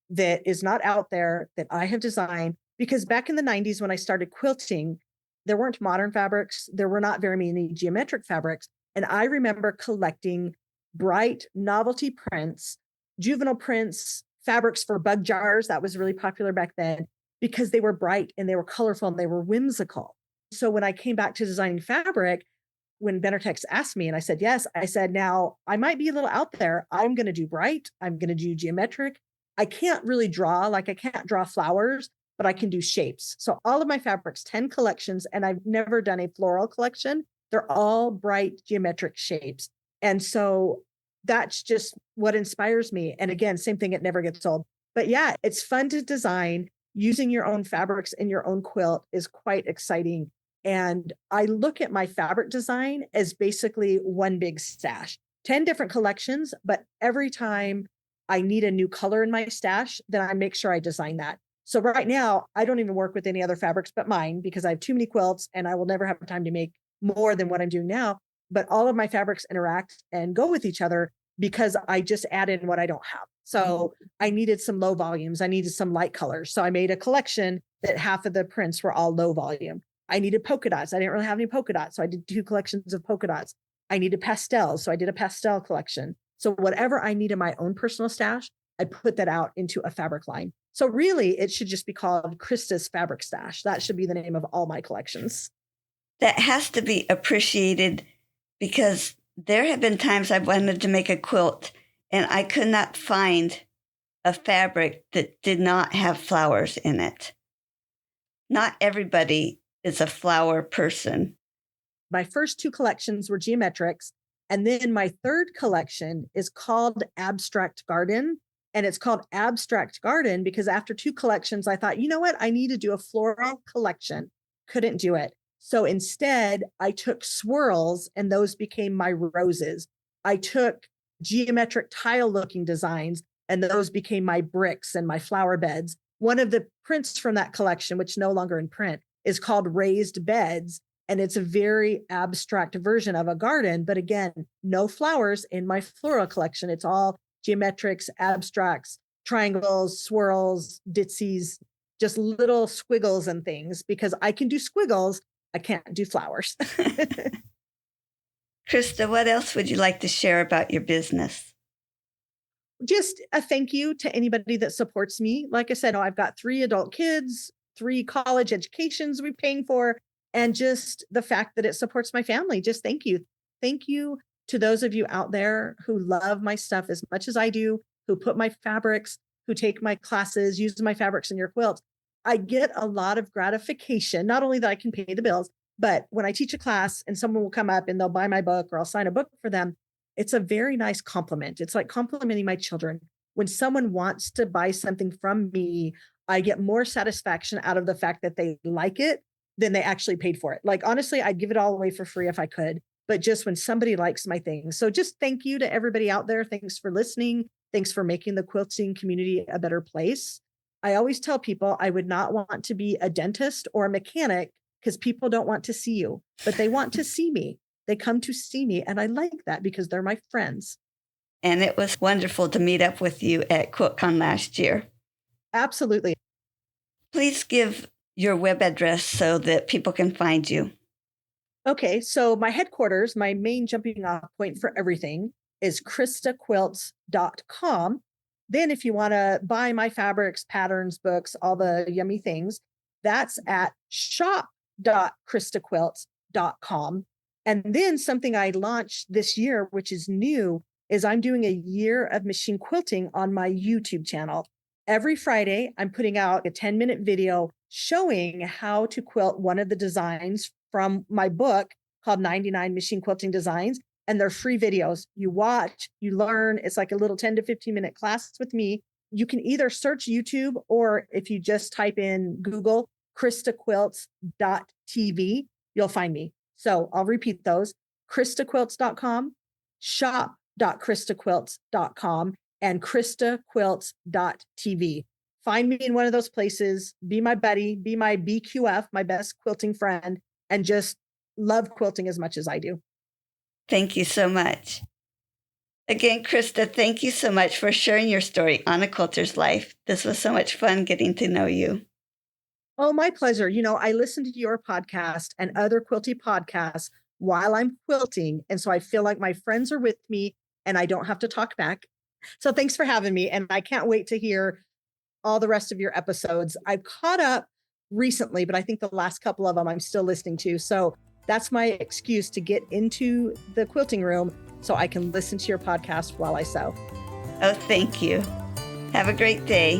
that is not out there, that I have designed, because back in the 90s, when I started quilting, there weren't modern fabrics. There were not very many geometric fabrics. And I remember collecting bright novelty prints, juvenile prints, fabrics for bug jars. That was really popular back then because they were bright and they were colorful and they were whimsical. So when I came back to designing fabric, when Benartex asked me and I said, yes, I said, now I might be a little out there. I'm going to do bright. I'm going to do geometric. I can't really draw, like I can't draw flowers, but I can do shapes. So all of my fabrics, 10 collections, and I've never done a floral collection. They're all bright geometric shapes. And so that's just what inspires me. And again, same thing, it never gets old. But yeah, it's fun to design. Using your own fabrics in your own quilt is quite exciting. And I look at my fabric design as basically one big stash, 10 different collections, but every time I need a new color in my stash, then I make sure I design that. So right now, I don't even work with any other fabrics but mine because I have too many quilts and I will never have time to make more than what I'm doing now. But all of my fabrics interact and go with each other because I just add in what I don't have. So I needed some low volumes. I needed some light colors. So I made a collection that half of the prints were all low volume. I needed polka dots. I didn't really have any polka dots. So I did 2 collections of polka dots. I needed pastels. So I did a pastel collection. So whatever I need in my own personal stash, I put that out into a fabric line. So really, it should just be called Christa's Fabric Stash. That should be the name of all my collections. That has to be appreciated because there have been times I've wanted to make a quilt and I could not find a fabric that did not have flowers in it. Not everybody is a flower person. My first 2 collections were geometrics. And then my third collection is called Abstract Garden. And it's called Abstract Garden because after 2 collections, I thought, you know what? I need to do a floral collection. Couldn't do it. So instead, I took swirls and those became my roses. I took geometric tile looking designs and those became my bricks and my flower beds. One of the prints from that collection, which no longer in print, is called Raised Beds. And it's a very abstract version of a garden. But again, no flowers in my floral collection. It's all geometrics, abstracts, triangles, swirls, ditsies, just little squiggles and things because I can do squiggles. I can't do flowers. Christa, what else would you like to share about your business? Just a thank you to anybody that supports me. Like I said, I've got 3 adult kids, 3 college educations we're paying for, and just the fact that it supports my family. Just thank you. Thank you to those of you out there who love my stuff as much as I do, who put my fabrics, who take my classes, use my fabrics in your quilts. I get a lot of gratification, not only that I can pay the bills, but when I teach a class and someone will come up and they'll buy my book or I'll sign a book for them, it's a very nice compliment. It's like complimenting my children. When someone wants to buy something from me, I get more satisfaction out of the fact that they like it than they actually paid for it. Like, honestly, I'd give it all away for free if I could, but just when somebody likes my things. So just thank you to everybody out there. Thanks for listening. Thanks for making the quilting community a better place. I always tell people I would not want to be a dentist or a mechanic because people don't want to see you, but they want to see me. They come to see me. And I like that because they're my friends. And it was wonderful to meet up with you at QuiltCon last year. Absolutely. Please give your web address so that people can find you. Okay, so my headquarters, my main jumping off point for everything is christaquilts.com. Then if you want to buy my fabrics, patterns, books, all the yummy things, that's at shop.christaquilts.com. And then something I launched this year, which is new, is I'm doing a year of machine quilting on my YouTube channel. Every Friday, I'm putting out a 10-minute video showing how to quilt one of the designs from my book called 99 Machine Quilting Designs. And they're free videos. You watch, you learn. It's like a little 10 to 15-minute class with me. You can either search YouTube or if you just type in Google christaquilts.tv, you'll find me. So I'll repeat those: christaquilts.com, shop.christaquilts.com, and christaquilts.tv. Find me in one of those places, be my buddy, be my BQF, my best quilting friend, and just love quilting as much as I do. Thank you so much. Again, Christa, thank you so much for sharing your story on a quilter's life. This was so much fun getting to know you. Oh, my pleasure. You know, I listen to your podcast and other quilty podcasts while I'm quilting. And so I feel like my friends are with me and I don't have to talk back. So thanks for having me. And I can't wait to hear all the rest of your episodes. I've caught up recently, but I think the last couple of them I'm still listening to. So that's my excuse to get into the quilting room so I can listen to your podcast while I sew. Oh, thank you. Have a great day.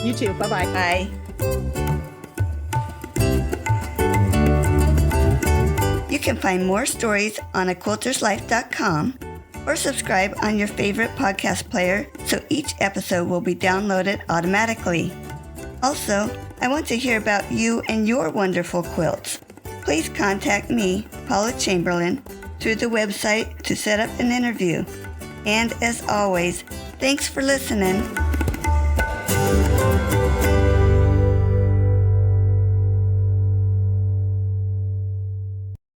You too. Bye-bye. Bye. You can find more stories on aquilterslife.com or subscribe on your favorite podcast player so each episode will be downloaded automatically. Also, I want to hear about you and your wonderful quilts. Please contact me, Paula Chamberlain, through the website to set up an interview. And as always, thanks for listening.